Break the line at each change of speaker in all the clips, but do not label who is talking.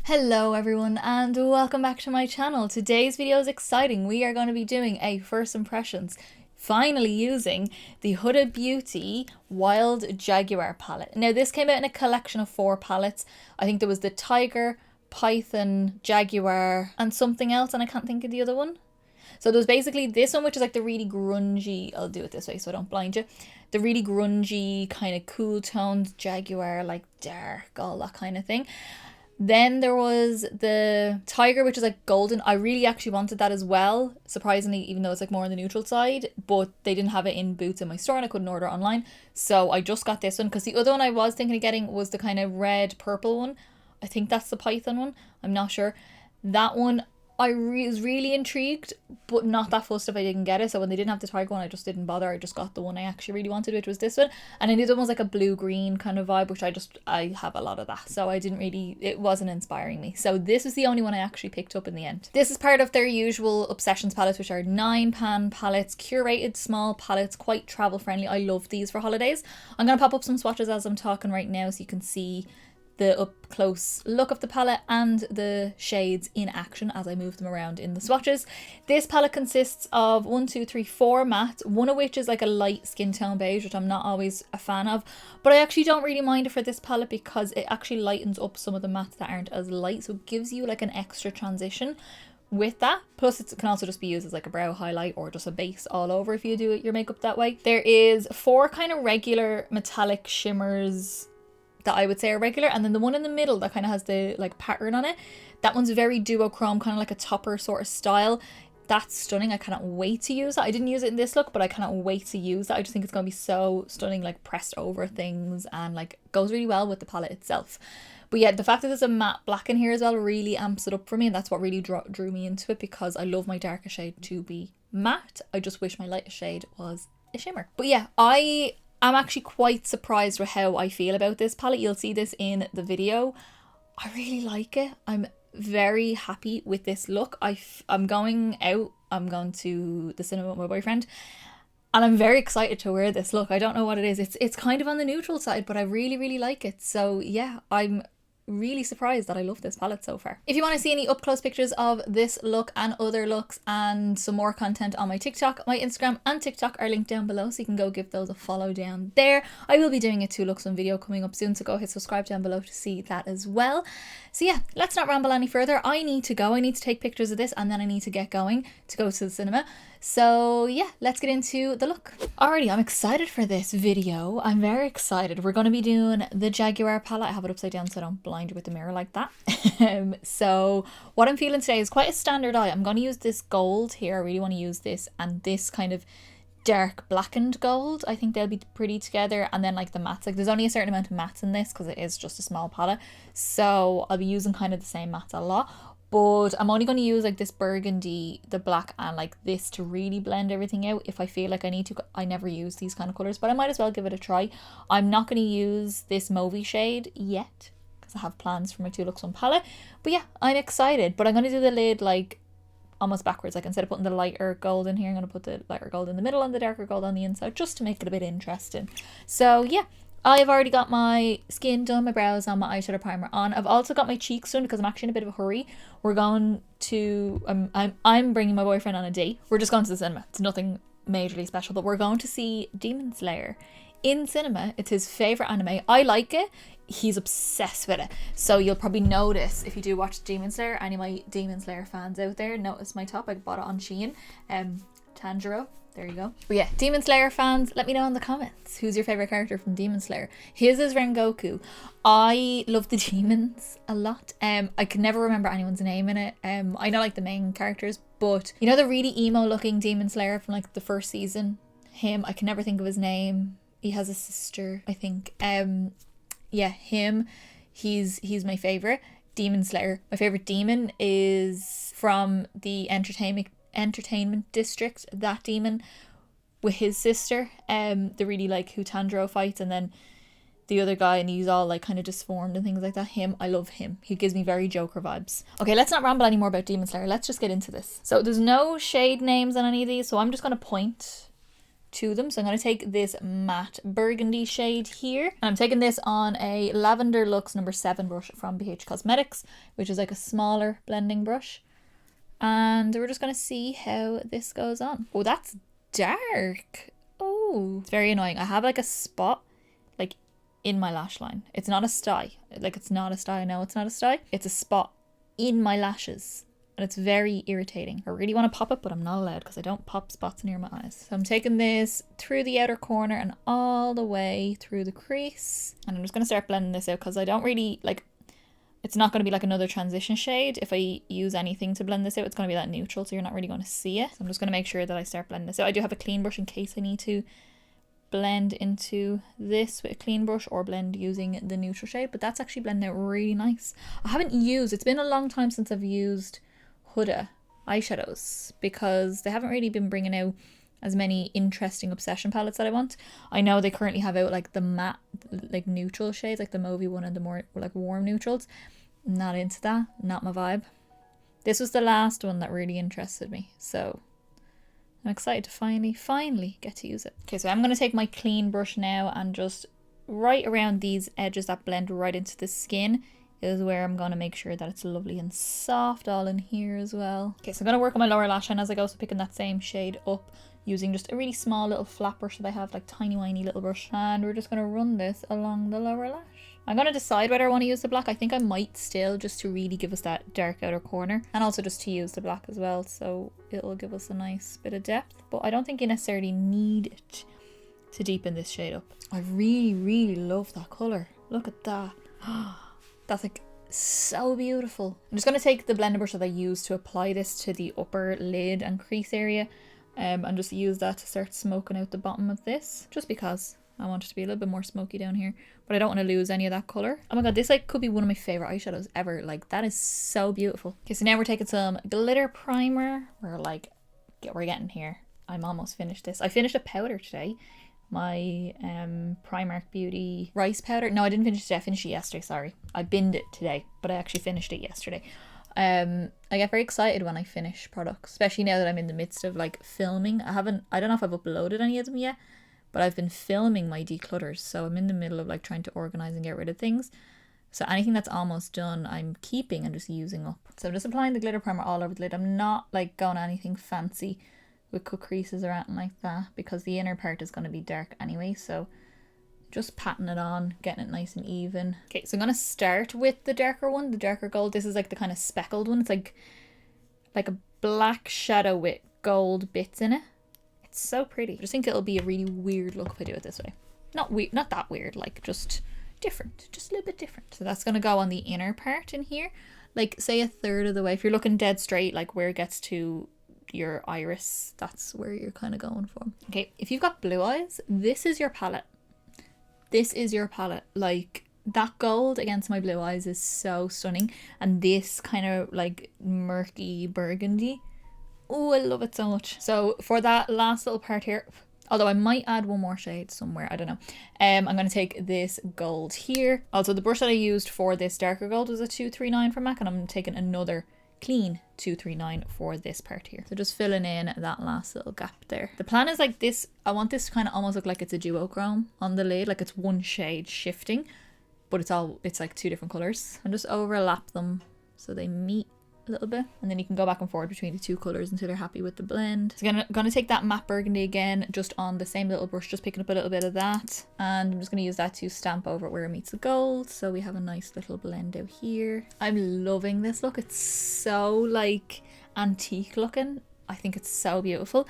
Hello everyone and welcome back to my channel. Today's video is exciting. We are going to be doing a first impressions, finally using the Huda Beauty Wild Jaguar palette. Now this came out in a collection of 4 palettes. I think there was the Tiger, Python, Jaguar and something else, and I can't think of the other one. So there's basically this one, which is like the really grungy, I'll do it this way so I don't blind you, the really grungy kind of cool tones Jaguar, like dark, all that kind of thing. Then there was the Tiger, which is like golden. I really actually wanted that as well, surprisingly, even though it's like more on the neutral side, but they didn't have it in Boots in my store and I couldn't order it online. So I just got this one because the other one I was thinking of getting was the kind of red purple one. I think that's the Python one. I'm not sure. That one I was really intrigued, but not that fussed if I didn't get it. So when they didn't have the Tiger one, I just didn't bother. I just got the one I actually really wanted, which was this one. And I knew there was like a blue-green kind of vibe, which I have a lot of that. So I didn't really, it wasn't inspiring me. So this was the only one I actually picked up in the end. This is part of their usual Obsessions palettes, which are 9-pan palettes, curated small palettes, quite travel friendly. I love these for holidays. I'm going to pop up some swatches as I'm talking right now so you can see the up close look of the palette and the shades in action as I move them around in the swatches. This palette consists of 4 mattes, one of which is like a light skin tone beige, which I'm not always a fan of, but I actually don't really mind it for this palette because it actually lightens up some of the mattes that aren't as light, so it gives you like an extra transition with that. Plus it can also just be used as like a brow highlight or just a base all over if you do your makeup that way. There is 4 kind of regular metallic shimmers that I would say are regular, and then the one in the middle that kind of has the like pattern on it, that one's very duochrome, kind of like a topper sort of style. That's stunning. I cannot wait to use that. I didn't use it in this look, but I cannot wait to use that. I just think it's going to be so stunning, like pressed over things, and like goes really well with the palette itself. But yeah, the fact that there's a matte black in here as well really amps it up for me, and that's what really drew me into it, because I love my darker shade to be matte. I just wish my lighter shade was a shimmer. But yeah, I'm actually quite surprised with how I feel about this palette. You'll see this in the video. I really like it. I'm very happy with this look. I'm going out. I'm going to the cinema with my boyfriend, and I'm very excited to wear this look. I don't know what it is. It's kind of on the neutral side, but I really like it. So yeah, I'm really surprised that I love this palette so far. If you want to see any up close pictures of this look and other looks and some more content on my TikTok, my Instagram and TikTok are linked down below, so you can go give those a follow down there. I will be doing a 2 looks on video coming up soon, so go hit subscribe down below to see that as well. So yeah, let's not ramble any further. I need to go. I need to take pictures of this and then I need to get going to go to the cinema. So yeah, let's get into the look. Alrighty, I'm excited for this video. I'm very excited. We're going to be doing the Jaguar palette. I have it upside down so I don't blind you with the mirror like that. So what I'm feeling today is quite a standard eye. I'm going to use this gold here. I really want to use this and this kind of dark blackened gold. I think they'll be pretty together, and then like the mattes, like there's only a certain amount of mattes in this because it is just a small palette, so I'll be using kind of the same mattes a lot, but I'm only going to use like this burgundy, the black, and like this to really blend everything out if I feel like I need to. I never use these kind of colors, but I might as well give it a try. I'm not going to use this mauvey shade yet because I have plans for my 2 looks on palette, but yeah, I'm excited. But I'm going to do the lid like almost backwards, like instead of putting the lighter gold in here, I'm going to put the lighter gold in the middle and the darker gold on the inside, just to make it a bit interesting. So yeah, I've already got my skin done, my brows on, my eyeshadow primer on. I've also got my cheeks done because I'm actually in a bit of a hurry. We're going to, I'm bringing my boyfriend on a date. We're just going to the cinema. It's nothing majorly special, but we're going to see Demon Slayer in cinema. It's his favourite anime. I like it. He's obsessed with it. So you'll probably notice if you do watch Demon Slayer, any of my Demon Slayer fans out there, notice my top. I bought it on Shein. Tanjiro. There you go. But yeah, Demon Slayer fans, let me know in the comments. Who's your favourite character from Demon Slayer? His is Rengoku. I love the demons a lot. I can never remember anyone's name in it. I know like the main characters, but you know the really emo looking Demon Slayer from like the first season? Him, I can never think of his name. He has a sister, I think. Yeah, him. He's my favourite. Demon Slayer. My favourite demon is from the entertainment district, that demon with his sister, the really like Hutandro fights, and then the other guy, and he's all like kind of disformed and things like that. Him, I love him. He gives me very Joker vibes. Okay, let's not ramble anymore about Demon Slayer. Let's just get into this. So there's no shade names on any of these, so I'm just going to point to them. So I'm going to take this matte burgundy shade here. And I'm taking this on a Lavender Luxe number 7 brush from BH Cosmetics, which is like a smaller blending brush. And we're just going to see how this goes on. Oh, that's dark. Oh, it's very annoying. I have like a spot like in my lash line. It's not a sty. Like it's not a sty. No, it's not a sty. It's a spot in my lashes. And it's very irritating. I really want to pop it, but I'm not allowed because I don't pop spots near my eyes. So I'm taking this through the outer corner and all the way through the crease. And I'm just going to start blending this out because I don't really like, it's not going to be like another transition shade. If I use anything to blend this out, it's going to be that neutral, so you're not really going to see it. So I'm just going to make sure that I start blending this out. I do have a clean brush in case I need to blend into this with a clean brush or blend using the neutral shade, but that's actually blending out really nice. I haven't used, it's been a long time since I've used Huda eyeshadows because they haven't really been bringing out as many interesting obsession palettes that I want. I know they currently have out like the matte, like neutral shades, like the mauvey one and the more like warm neutrals. I'm not into that, not my vibe. This was the last one that really interested me, so I'm excited to finally get to use it. Okay, so I'm going to take my clean brush now and just right around these edges that blend right into the skin is where I'm going to make sure that it's lovely and soft all in here as well. Okay, so I'm going to work on my lower lash line as I go, so picking that same shade up using just a really small little flat brush that I have, like tiny whiny little brush, and we're just going to run this along the lower lash. I'm going to decide whether I want to use the black. I think I might still, just to really give us that dark outer corner, and also just to use the black as well, so it'll give us a nice bit of depth, but I don't think you necessarily need it to deepen this shade up. I really love that colour. Look at that. That's like so beautiful. I'm just going to take the blender brush that I used to apply this to the upper lid and crease area and just use that to start smoking out the bottom of this, just because I want it to be a little bit more smoky down here, but I don't want to lose any of that colour. Oh my god, this like could be one of my favourite eyeshadows ever. Like that is so beautiful. Okay, so now we're taking some glitter primer. We're getting here. I'm almost finished this. I finished a powder today. My Primark Beauty rice powder. No, I didn't finish it today. I finished it yesterday, sorry. I binned it today, but I actually finished it yesterday. I get very excited when I finish products, especially now that I'm in the midst of like filming. I don't know if I've uploaded any of them yet, but I've been filming my declutters, so I'm in the middle of like trying to organize and get rid of things. So anything that's almost done, I'm keeping and just using up. So I'm just applying the glitter primer all over the lid. I'm not like going anything fancy with cut creases or anything like that because the inner part is going to be dark anyway, so just patting it on, getting it nice and even. Okay, so I'm going to start with the darker one, the darker gold. This is like the kind of speckled one. It's like a black shadow with gold bits in it. It's so pretty. I just think it'll be a really weird look if I do it this way. Not weird, not that weird, like just different, just a little bit different. So that's going to go on the inner part in here, like say a third of the way. If you're looking dead straight, like where it gets to your iris, that's where you're kind of going for. Okay, if you've got blue eyes, this is your palette. This is your palette. Like that gold against my blue eyes is so stunning, and this kind of like murky burgundy, oh, I love it so much. So for that last little part here, although I might add one more shade somewhere, I don't know, I'm going to take this gold here. Also, the brush that I used for this darker gold was a 239 from MAC, and I'm taking another clean 239 for this part here. So just filling in that last little gap there. The plan is like this, I want this to kind of almost look like it's a duochrome on the lid, like it's one shade shifting, but it's like two different colors, and just overlap them so they meet a little bit, and then you can go back and forth between the two colors until you're happy with the blend. So I'm gonna take that matte burgundy again, just on the same little brush, just picking up a little bit of that, and I'm just gonna use that to stamp over where it meets the gold, so we have a nice little blend out here. I'm loving this look. It's so like antique looking. I think it's so beautiful.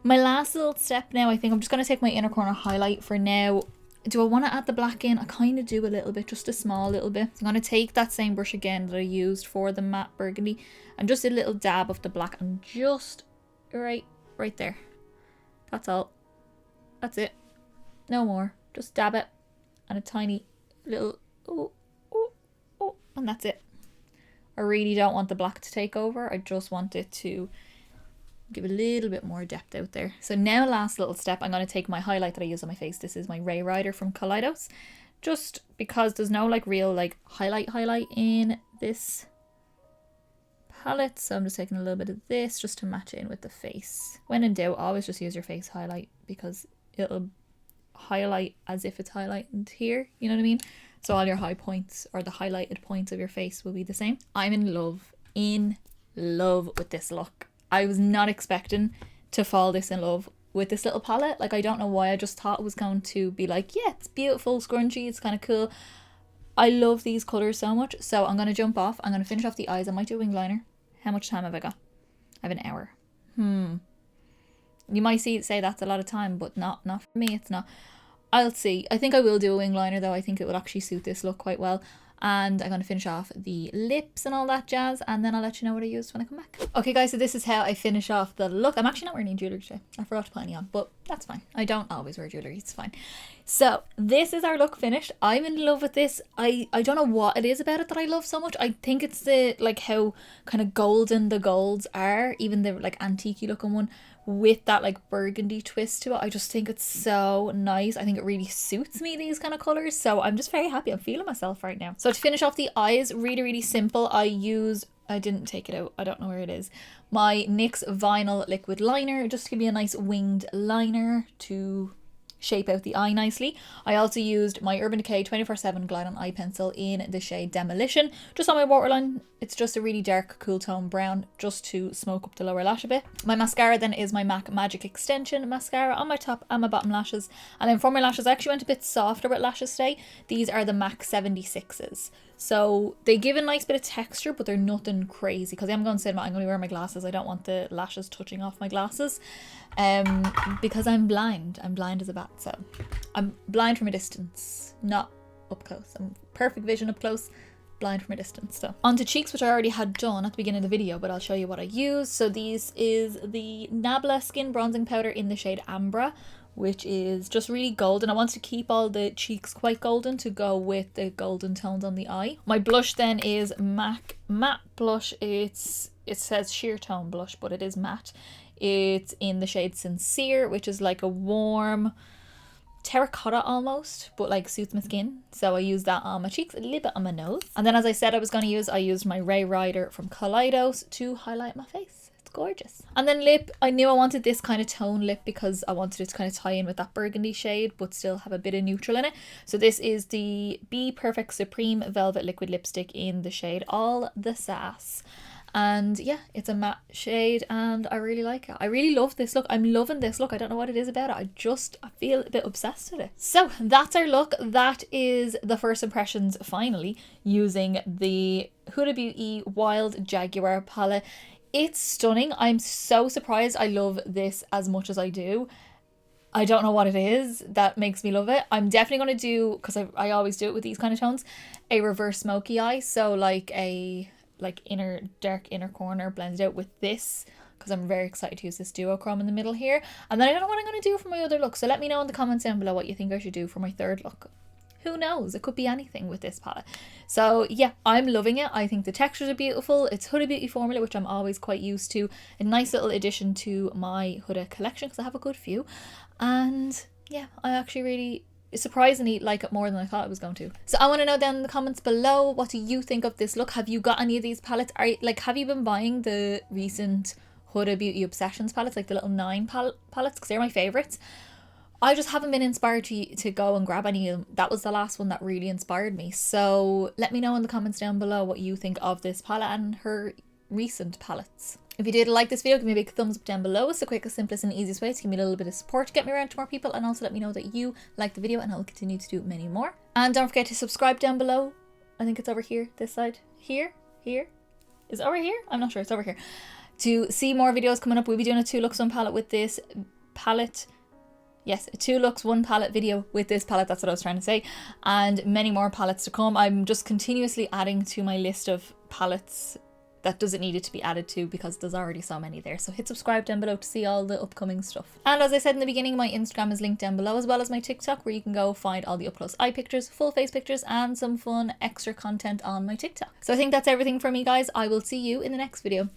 My last little step now, I think I'm just gonna take my inner corner highlight for now. Do I want to add the black in? I kind of do a little bit, just a small little bit. So I'm going to take that same brush again that I used for the matte burgundy and just a little dab of the black, and just right there. That's all. That's it. No more. Just dab it and a tiny little and that's it. I really don't want the black to take over. I just want it to give a little bit more depth out there. So now last little step, I'm going to take my highlight that I use on my face. This is my Ray Rider from Kaleidos, just because there's no like real like highlight in this palette. So I'm just taking a little bit of this just to match in with the face. When in doubt, always just use your face highlight because it'll highlight as if it's highlighted here, you know what I mean? So all your high points or the highlighted points of your face will be the same. I'm in love with this look. I was not expecting to fall this in love with this little palette. Like, I don't know why, I just thought it was going to be like, yeah, it's beautiful, it's grungy, it's kind of cool. I love these colours so much. So I'm going to jump off. I'm going to finish off the eyes. I might do a wing liner. How much time have I got? I have an hour. You might say that's a lot of time, but not for me, it's not. I'll see. I think I will do a wing liner though. I think it will actually suit this look quite well. And I'm going to finish off the lips and all that jazz, and then I'll let you know what I used when I come back. Okay guys, so this is how I finish off the look. I'm actually not wearing any jewellery today. I forgot to put any on, but that's fine. I don't always wear jewellery, it's fine. So this is our look finished. I'm in love with this. I don't know what it is about it that I love so much. I think it's the, like, how kind of golden the golds are, even the like antique looking one with that like burgundy twist to it. I just think it's so nice. I think it really suits me, these kind of colors. So I'm just very happy. I'm feeling myself right now. So to finish off the eyes, really simple. I didn't take it out. I don't know where it is. My NYX Vinyl Liquid Liner, just to give you a nice winged liner to shape out the eye nicely. I also used my Urban Decay 24/7 Glide On Eye Pencil in the shade Demolition, just on my waterline. It's just a really dark, cool tone brown, just to smoke up the lower lash a bit. My mascara then is my MAC Magic Extension Mascara on my top and my bottom lashes. And then for my lashes, I actually went a bit softer with lashes today. These are the MAC 76s. So they give a nice bit of texture, but they're nothing crazy. Because I'm going to cinema, I'm going to wear my glasses. I don't want the lashes touching off my glasses. Because I'm blind. I'm blind as a bat. So I'm blind from a distance, not up close. I'm perfect vision up close, blind from a distance. So on to cheeks, which I already had done at the beginning of the video, but I'll show you what I use. So this is the Nabla Skin Bronzing Powder in the shade Ambra, which is just really golden. I want to keep all the cheeks quite golden to go with the golden tones on the eye. My blush then is MAC Matte Blush. It says sheer tone blush, but it is matte. It's in the shade Sincere, which is like a warm terracotta almost, but like suits my skin. So I use that on my cheeks, a little bit on my nose. And then, as I said I was going to use, I used my Ray Rider from Kaleidos to highlight my face. It's gorgeous. And then lip, I knew I wanted this kind of tone lip because I wanted it to kind of tie in with that burgundy shade but still have a bit of neutral in it. So this is the Be Perfect Supreme Velvet Liquid Lipstick in the shade All the Sass. And yeah, it's a matte shade and I really like it. I really love this look. I'm loving this look. I don't know what it is about it. I feel a bit obsessed with it. So that's our look. That is the first impressions finally using the Huda Beauty Wild Jaguar palette. It's stunning. I'm so surprised I love this as much as I do. I don't know what it is that makes me love it. I'm definitely going to do, because I always do it with these kind of tones, a reverse smoky eye. So like a dark inner corner blended out with this, because I'm very excited to use this duochrome in the middle here. And then I don't know what I'm going to do for my other look, so let me know in the comments down below what you think I should do for my third look. Who knows, it could be anything with this palette. So yeah, I'm loving it. I think the textures are beautiful. It's Huda Beauty formula, which I'm always quite used to. A nice little addition to my Huda collection because I have a good few. And yeah, I actually really surprisingly like it more than I thought I was going to. So I want to know down in the comments below, what do you think of this look? Have you got any of these palettes? Have you been buying the recent Huda Beauty Obsessions palettes, like the little 9 palettes, because they're my favorites? I just haven't been inspired to go and grab any of them. That was the last one that really inspired me. So let me know in the comments down below what you think of this palette and her recent palettes. If you did like this video, give me a big thumbs up down below. It's the quickest, simplest and easiest way to give me a little bit of support to get me around to more people, and also let me know that you like the video and I'll continue to do many more. And don't forget to subscribe down below. I think it's over here, this side. Here? Is it over here? I'm not sure, it's over here. To see more videos coming up, we'll be doing a 2 looks 1 palette with this palette. Yes, a 2 looks 1 palette video with this palette, that's what I was trying to say. And many more palettes to come. I'm just continuously adding to my list of palettes that doesn't need it to be added to because there's already so many there. So hit subscribe down below to see all the upcoming stuff. And as I said in the beginning, my Instagram is linked down below, as well as my TikTok, where you can go find all the up close eye pictures, full face pictures, and some fun extra content on my TikTok. So I think that's everything for me, guys. I will see you in the next video.